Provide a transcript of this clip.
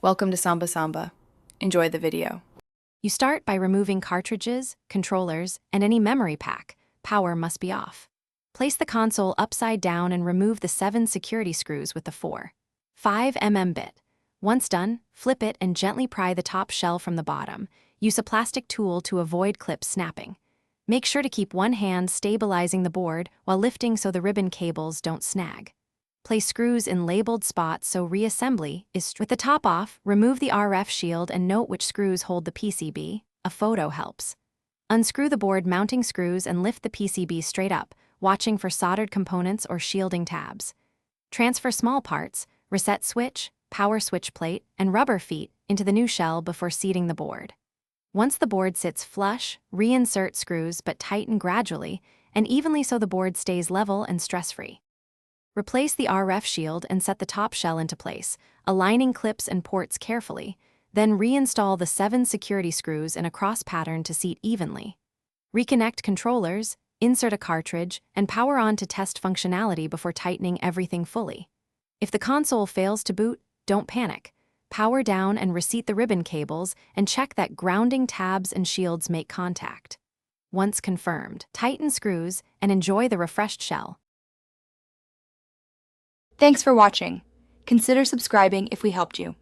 Welcome to Samba Samba. Enjoy the video. You start by removing cartridges, controllers, and any memory pack. Power must be off. Place the console upside down and remove the 7 security screws with the 4.5 bit. Once done, flip it and gently pry the top shell from the bottom. Use a plastic tool to avoid clips snapping. Make sure to keep one hand stabilizing the board while lifting so the ribbon cables don't snag. Place screws in labeled spots so reassembly is with the top off. Remove the RF shield and note which screws hold the PCB. A photo helps. Unscrew the board mounting screws and lift the PCB straight up, watching for soldered components or shielding tabs. Transfer small parts, reset switch, power switch plate, and rubber feet into the new shell before seating the board. Once the board sits flush, reinsert screws but tighten gradually and evenly so the board stays level and stress-free. Replace the RF shield and set the top shell into place, aligning clips and ports carefully. Then reinstall the 7 security screws in a cross pattern to seat evenly. Reconnect controllers, insert a cartridge, and power on to test functionality before tightening everything fully. If the console fails to boot, don't panic. Power down and reseat the ribbon cables and check that grounding tabs and shields make contact. Once confirmed, tighten screws and enjoy the refreshed shell. Thanks for watching. Consider subscribing if we helped you.